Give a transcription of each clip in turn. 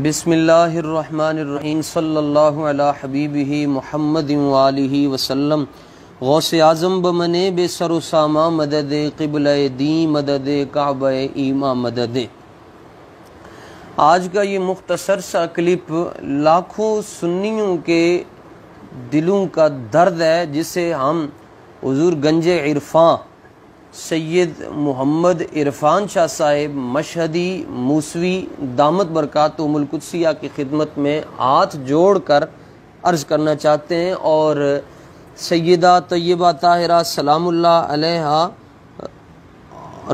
بسم اللہ الرحمن الرحیم صلی اللہ علی حبیبہ محمد وآلہ وسلم۔ غوث اعظم بمنے بے سر و سامہ مدد قبلہ دین مدد کعبہ ایماں مدد۔ آج کا یہ مختصر سا کلپ لاکھوں سنیوں کے دلوں کا درد ہے، جسے ہم حضور گنج عرفاں سید محمد عرفان شاہ صاحب مشہدی موسوی دامت برکاتہم القدسیہ کی خدمت میں ہاتھ جوڑ کر عرض کرنا چاہتے ہیں، اور سیدہ طیبہ طاہرہ سلام اللہ علیہا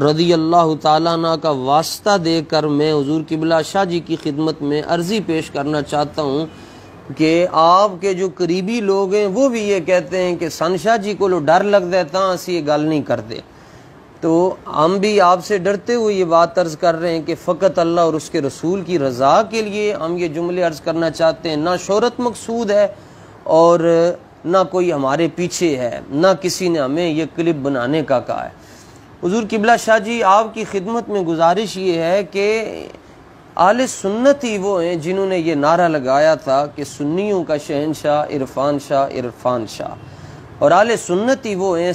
رضی اللہ تعالیٰ عنہ کا واسطہ دے کر میں حضور قبلہ شاہ جی کی خدمت میں عرضی پیش کرنا چاہتا ہوں کہ آپ کے جو قریبی لوگ ہیں وہ بھی یہ کہتے ہیں کہ سن شاہ جی کو ڈر لگتا ہے تاں اسی یہ گل نہیں کرتے، تو ہم بھی آپ سے ڈرتے ہوئے یہ بات عرض کر رہے ہیں کہ فقط اللہ اور اس کے رسول کی رضا کے لیے ہم یہ جملے عرض کرنا چاہتے ہیں۔ نہ شہرت مقصود ہے اور نہ کوئی ہمارے پیچھے ہے، نہ کسی نے ہمیں یہ کلپ بنانے کا کہا ہے۔ حضور قبلہ شاہ جی آپ کی خدمت میں گزارش یہ ہے کہ اہل سنت ہی وہ ہیں جنہوں نے یہ نعرہ لگایا تھا کہ سنیوں کا شہنشاہ عرفان شاہ عرفان شاہ، اور اہل سنت ہی وہ ہیں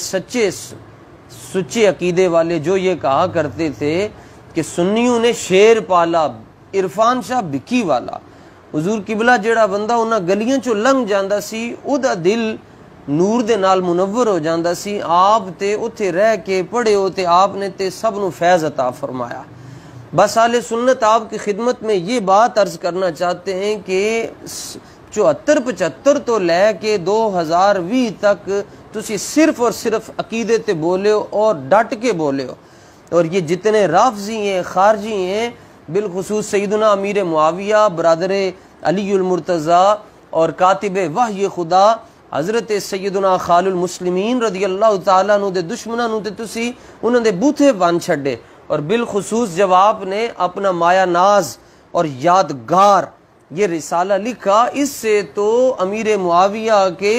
سچے عقیدے والے جو یہ کہا کرتے تھے کہ سنیوں نے شیر پالا عرفان شاہ بکی والا۔ حضور قبلہ جڑا بندہ انہاں گلیاں چوں لنگ جاندا سی اودہ دل نور دے نال منور ہو جاندا سی۔ آپ تے اتھے رہ کے پڑھے ہوتے، آپ نے تے سب نو فیض عطا فرمایا۔ بس اہل سنت آپ کی خدمت میں یہ بات عرض کرنا چاہتے ہیں کہ 74-75 تو لے کے 2020 تک تسی صرف اور صرف عقیدے تے بولے ہو اور ڈٹ کے بولے ہو، اور یہ جتنے رافضی ہیں خارجی ہیں، بالخصوص سیدنا امیر معاویہ برادر علی المرتضیٰ اور کاتب وحی خدا حضرت سیدنا خال المسلمین رضی اللہ تعالیٰ عنہ دے دشمناں نو تے تسی انہاں دے بوتھے بن چھڈے، اور بالخصوص جب آپ نے اپنا مایا ناز اور یادگار یہ رسالہ لکھا، اس سے تو امیر معاویہ کے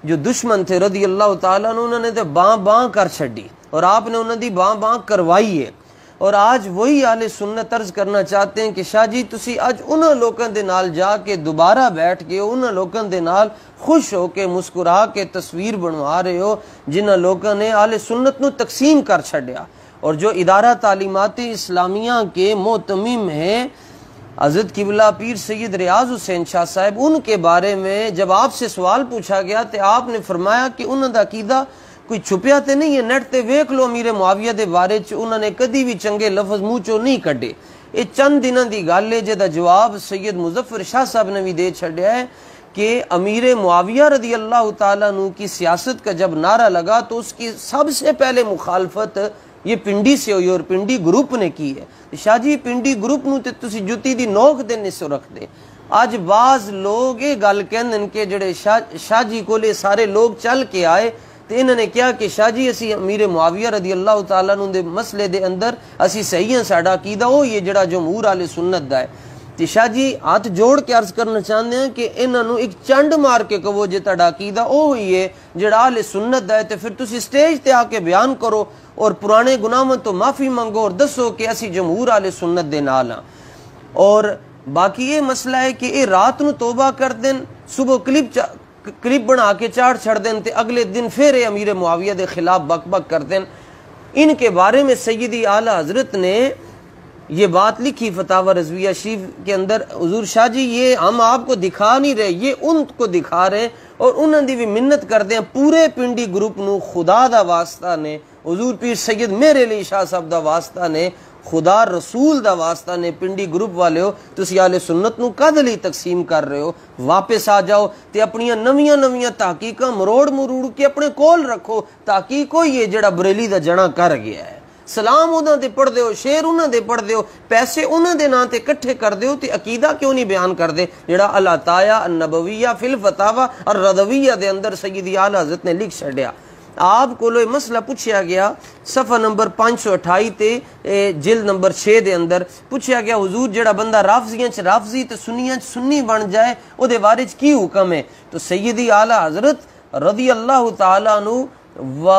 جو دشمن تھے رضی اللہ تعالیٰ عنہ انہوں نے تو باں کر چھڈی، اور آپ نے انہوں دی باں کروائی ہے۔ اور آج وہی اہل سنت عرض کرنا چاہتے ہیں کہ شاہ جی تسی اج انہاں لوکاں دے نال جا کے دوبارہ بیٹھ کے انہاں لوکاں دے نال خوش ہو کے مسکرا کے تصویر بنوا رہے ہو جنہاں لوکاں نے اہل سنت نو تقسیم کر چھڈیا، اور جو ادارہ تعلیمات اسلامیہ کے محتمم ہیں حضرت قبلہ پیر سید ریاض حسین شاہ صاحب، ان کے بارے میں جب آپ سے سوال پوچھا گیا تو آپ نے فرمایا کہ انہوں دا عقیدہ کوئی چھپیا تے نہیں ہے، نیٹ تے ویکھ لو امیر معاویہ دے بارے چ انہوں نے کدی بھی چنگے لفظ منہ چوں نہیں کڈے۔ یہ چند دنوں دی گل ہے جدا جواب سید مظفر شاہ صاحب نے بھی دے چھڈیا ہے کہ امیر معاویہ رضی اللہ تعالیٰ عنہ کی سیاست کا جب نعرہ لگا تو اس کی سب سے پہلے مخالفت یہ پنڈی سے ہوئی، اور پنڈی گروپ نے کی ہے۔ شاہ جی پنڈی گروپ نو تے تسی جُتی دی نوک دے نسو رکھ دے۔ آج بعض لوگ یہ گل کہندن کہ جڑے شاہ جی کو لے سارے لوگ چل کے آئے تے انہوں نے کیا کہ شاہ جی اسی امیر معاویہ رضی اللہ تعالیٰ عنہ دے مسئلے دے اندر اسی صحیح ہیں، ساڈا عقیدہ وہ یہ جڑا جمہور اہل سنت دا ہے۔ تے شاہ جی ہاتھ جوڑ کے عرض کرنا چاہتے ہیں کہ انہاں نو ایک چنڈ مار کے کہو جے تہاڈا عقیدہ وہ ہی ہے جڑا اہل سنت دا ہے، تے پھر تسی سٹیج تے آ کے بیان کرو اور پرانے گناہاں تو معافی منگو اور دسو کہ اسی جمہور اہل سنت دے نال ہاں۔ اور باقی یہ مسئلہ ہے کہ یہ رات نو توبہ کر دین، صبح کلپ بنا کے چاڑ چھڑ دین تے اگلے دن پھر امیر معاویہ دے خلاف بک بک کر دین۔ ان کے بارے میں سیدی اعلی حضرت نے یہ بات لکھی فتاوی رضویہ شریف کے اندر، حضور شاہ جی یہ ہم آپ کو دکھا نہیں رہے، یہ ان کو دکھا رہے ہیں، اور انہوں نے بھی منت کر دیں پورے پنڈی گروپ نو خدا دا واسطہ نے، حضور پیر سید میرے علی شاہ صاحب دا واسطہ نے، خدا رسول دا واسطہ نے، پنڈی گروپ والے ہو تسی اہل سنت نو کد لئی تقسیم کر رہے ہو؟ واپس آ جاؤ تے اپنیاں نویاں تحقیقاں مروڑ کے اپنے کول رکھو۔ تحقیق ہوئی ہے جڑا بریلی دا جنا کر گیا ہے، سلام انہاں دے پڑھ دیو، شعر انہاں دے پڑھ دیو، پیسے انہاں دے نام تے کٹھے کر دیو، تے عقیدہ کیوں نہیں بیان کر دے جڑا العطایا النبویہ فی الفتاوی الرضویہ دے اندر سیدی اعلی حضرت نے لکھ چھڈیا۔ آپ کو یہ مسئلہ پوچھا گیا صفحہ نمبر 528 تے جلد نمبر 6 دے اندر پوچھا گیا حضور جڑا بندہ رافضیاں چ رافضی تے سنیاں چ سنی بن جائے او دے بارے چ کی حکم ہے؟ تو سیدی اعلی حضرت رضی اللہ تعالی عنہ و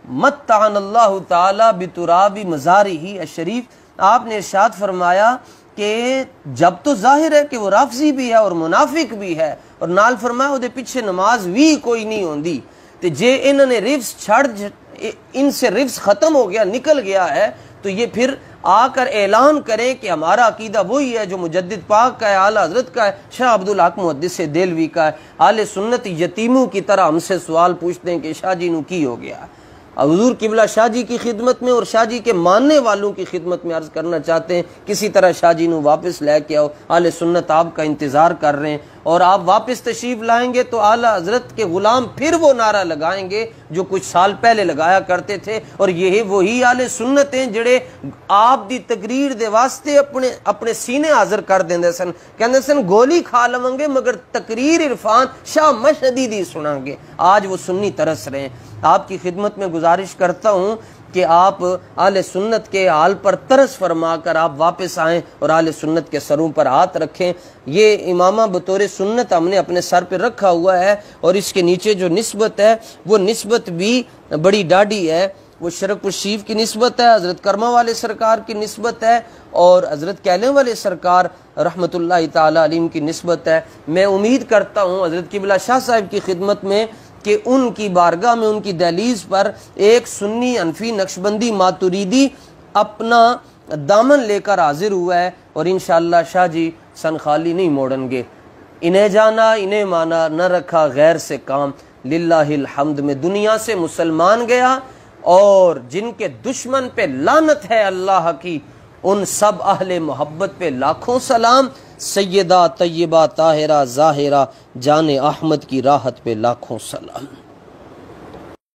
متعن اللہ تعالی بتراب مزارہ الشریف آپ نے ارشاد فرمایا کہ جب تو ظاہر ہے کہ وہ رافضی بھی ہے اور منافق بھی ہے، اور نال فرمایا وہ پیچھے نماز بھی کوئی نہیں ہوندی، تو جے انہوں نے رفظ چھڑ، ان سے رفظ ختم ہو گیا، نکل گیا ہے، تو یہ پھر آ کر اعلان کریں کہ ہمارا عقیدہ وہی ہے جو مجدد پاک کا ہے، اعلیٰ حضرت کا ہے، شاہ عبدالحق محدث دہلوی کا ہے۔ اہل سنت یتیموں کی طرح ہم سے سوال پوچھتے ہیں کہ شاہ جی نو کی ہو گیا۔ حضور قبلہ شاہ جی کی خدمت میں اور شاہ جی کے ماننے والوں کی خدمت میں عرض کرنا چاہتے ہیں، کسی طرح شاہ جی نو واپس لے کے آؤ، اہل سنت آپ کا انتظار کر رہے ہیں، اور آپ واپس تشریف لائیں گے تو اعلیٰ حضرت کے غلام پھر وہ نعرہ لگائیں گے جو کچھ سال پہلے لگایا کرتے تھے، اور یہ وہی اہل سنت ہیں جڑے آپ دی تقریر دے واسطے اپنے سینے حاضر کر دیندے سن، کہندے سن گولی کھا لواں گے مگر تقریر عرفان شاہ مشہدی دی سناں گے۔ آج وہ سنی ترس رہے ہیں۔ آپ کی خدمت میں گزارش کرتا ہوں کہ آپ اہل سنت کے حال پر ترس فرما کر آپ واپس آئیں اور اہل سنت کے سروں پر ہاتھ رکھیں۔ یہ امامہ بطور سنت ہم نے اپنے سر پہ رکھا ہوا ہے، اور اس کے نیچے جو نسبت ہے وہ نسبت بھی بڑی ڈاڑھی ہے، وہ شرک الشیف کی نسبت ہے، حضرت کرمہ والے سرکار کی نسبت ہے، اور حضرت کیلیں والے سرکار رحمۃ اللہ تعالی علیہ کی نسبت ہے۔ میں امید کرتا ہوں حضرت قبلہ شاہ صاحب کی خدمت میں کہ ان کی بارگاہ میں، ان کی دہلیز پر ایک سنی حنفی نقشبندی ماتریدی اپنا دامن لے کر حاضر ہوا ہے، اور انشاءاللہ شاہ جی سن خالی نہیں موڑیں گے۔ انہیں جانا انہیں مانا، نہ رکھا غیر سے کام، للہ الحمد میں دنیا سے مسلمان گیا، اور جن کے دشمن پہ لعنت ہے اللہ کی، ان سب اہل محبت پہ لاکھوں سلام، سیدہ طیبہ طاہرہ ظاہرہ جان احمد کی راحت پہ لاکھوں سلام۔